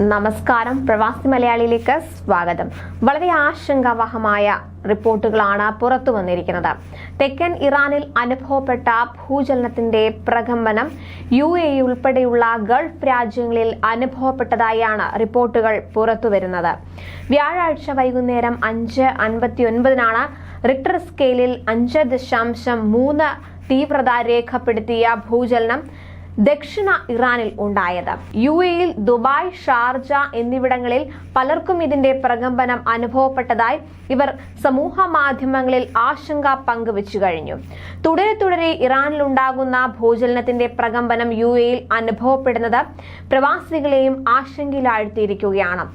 നമസ്കാരം, പ്രവാസി മലയാളിയിലേക്ക് സ്വാഗതം. വളരെ ആശങ്കാവഹമായ റിപ്പോർട്ടുകളാണ് പുറത്തു വന്നിരിക്കുന്നത്. തെക്കൻ ഇറാനിൽ അനുഭവപ്പെട്ട ഭൂചലനത്തിന്റെ പ്രകമ്പനം UAE ഉൾപ്പെടെയുള്ള ഗൾഫ് രാജ്യങ്ങളിൽ അനുഭവപ്പെട്ടതായാണ് റിപ്പോർട്ടുകൾ പുറത്തുവരുന്നത്. വ്യാഴാഴ്ച വൈകുന്നേരം 5:59 റിക്ടർ സ്കെയിലിൽ 5.3 തീവ്രത രേഖപ്പെടുത്തിയ ഭൂചലനം ദക്ഷിണ ഇറാനിൽ ഉണ്ടായത്. UAE, ദുബായ്, ഷാർജ എന്നിവിടങ്ങളിൽ പലർക്കും ഇതിന്റെ പ്രകമ്പനം അനുഭവപ്പെട്ടതായി ഇവർ സമൂഹ മാധ്യമങ്ങളിൽ ആശങ്ക പങ്കുവച്ചു കഴിഞ്ഞു. തുടരെ ഇറാനിലുണ്ടാകുന്ന ഭൂചലനത്തിന്റെ പ്രകമ്പനം UAE അനുഭവപ്പെടുന്നത് പ്രവാസികളെയും ആശങ്കയിലാഴ്ത്തിയിരിക്കുകയാണ്.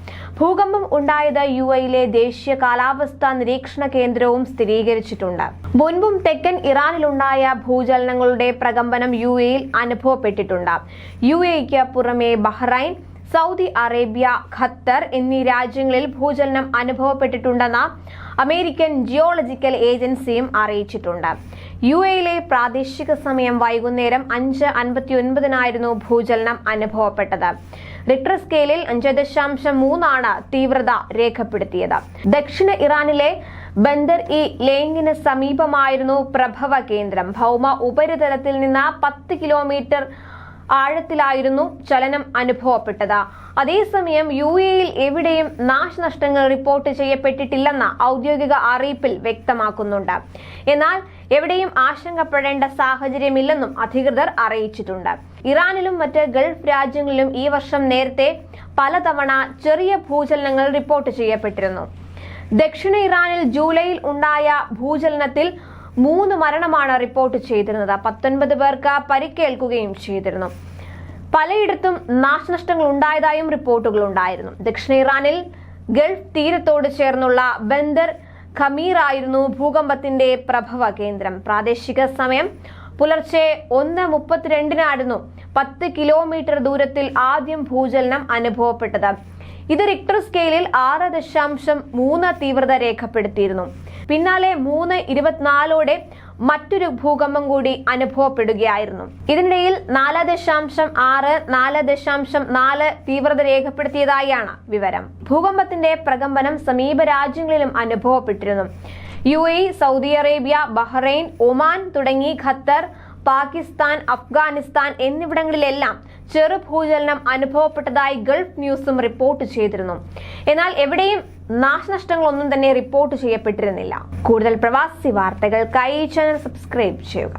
ഭൂകമ്പം ഉണ്ടായത് UAE ദേശീയ കാലാവസ്ഥാ നിരീക്ഷണ കേന്ദ്രവും സ്ഥിരീകരിച്ചിട്ടുണ്ട്. മുൻപും തെക്കൻ ഇറാനിലുണ്ടായ ഭൂചലനങ്ങളുടെ പ്രകമ്പനം UAE അനുഭവപ്പെട്ടു. UAE-ക്ക് പുറമെ ബഹ്റൈൻ, സൗദി അറേബ്യ, ഖത്തർ എന്നീ രാജ്യങ്ങളിൽ ഭൂചലനം അനുഭവപ്പെട്ടിട്ടുണ്ടെന്ന് അമേരിക്കൻ ജിയോളജിക്കൽ ഏജൻസിയും അറിയിച്ചിട്ടുണ്ട്. UAE പ്രാദേശിക സമയം വൈകുന്നേരം 5:59 ഭൂചലനം അനുഭവപ്പെട്ടത്. റിക്ടർ സ്കെയിലിൽ 5.3 തീവ്രത രേഖപ്പെടുത്തിയത്. ദക്ഷിണ ഇറാനിലെ ബന്ദർ-ഇ-ലേങ്ങിന് സമീപമായിരുന്നു പ്രഭവ കേന്ദ്രം. ഭൗമ ഉപരിതലത്തിൽ നിന്ന് 10 കിലോമീറ്റർ ആഴത്തിലായിരുന്നു ചലനം അനുഭവപ്പെട്ടത്. അതേസമയം UAE എവിടെയും നാശനഷ്ടങ്ങൾ റിപ്പോർട്ട് ചെയ്യപ്പെട്ടിട്ടില്ലെന്ന് ഔദ്യോഗിക അറിയിപ്പിൽ വ്യക്തമാക്കുന്നുണ്ട്. എന്നാൽ എവിടെയും ആശങ്കപ്പെടേണ്ട സാഹചര്യമില്ലെന്നും അധികൃതർ അറിയിച്ചിട്ടുണ്ട്. ഇറാനിലും മറ്റ് ഗൾഫ് രാജ്യങ്ങളിലും ഈ വർഷം നേരത്തെ പലതവണ ചെറിയ ഭൂചലനങ്ങൾ റിപ്പോർട്ട് ചെയ്യപ്പെട്ടിരുന്നു. ദക്ഷിണ ഇറാനിൽ ജൂലൈയിൽ ഉണ്ടായ ഭൂചലനത്തിൽ 3 മരണമാണ് റിപ്പോർട്ട് ചെയ്തിരുന്നത്. 19 പേർക്ക് പരിക്കേൽക്കുകയും ചെയ്തിരുന്നു. പലയിടത്തും നാശനഷ്ടങ്ങൾ ഉണ്ടായതായും റിപ്പോർട്ടുകൾ ഉണ്ടായിരുന്നു. ദക്ഷിണ ഇറാനിൽ ഗൾഫ് തീരത്തോട് ചേർന്നുള്ള ബന്ദർ ഖമീർ ആയിരുന്നു ഭൂകമ്പത്തിന്റെ പ്രഭവ കേന്ദ്രം. പ്രാദേശിക സമയം പുലർച്ചെ 1:32 10 കിലോമീറ്റർ ദൂരത്തിൽ ആദ്യം ഭൂചലനം അനുഭവപ്പെട്ടത്. ഇത് റിക്ടർ സ്കെയിലിൽ 6.3 തീവ്രത രേഖപ്പെടുത്തിയിരുന്നു. പിന്നാലെ 3:24 മറ്റൊരു ഭൂകമ്പം കൂടി അനുഭവപ്പെടുകയായിരുന്നു. ഇതിനിടയിൽ 4.6, 4.4 തീവ്രത രേഖപ്പെടുത്തിയതായാണ് വിവരം. ഭൂകമ്പത്തിന്റെ പ്രകമ്പനം സമീപ രാജ്യങ്ങളിലും അനുഭവപ്പെട്ടിരുന്നു. UAE, Saudi Arabia, Bahrain, Oman തുടങ്ങി ഖത്തർ, പാകിസ്ഥാൻ, അഫ്ഗാനിസ്ഥാൻ എന്നിവിടങ്ങളിലെല്ലാം ചെറു ഭൂചലനം അനുഭവപ്പെട്ടതായി ഗൾഫ് ന്യൂസും റിപ്പോർട്ട് ചെയ്തിരുന്നു. എന്നാൽ എവിടെയും നാശനഷ്ടങ്ങളൊന്നും തന്നെ റിപ്പോർട്ട് ചെയ്യപ്പെട്ടിരുന്നില്ല. കൂടുതൽ പ്രവാസി വാർത്തകൾക്കായി ചാനൽ സബ്സ്ക്രൈബ് ചെയ്യുക.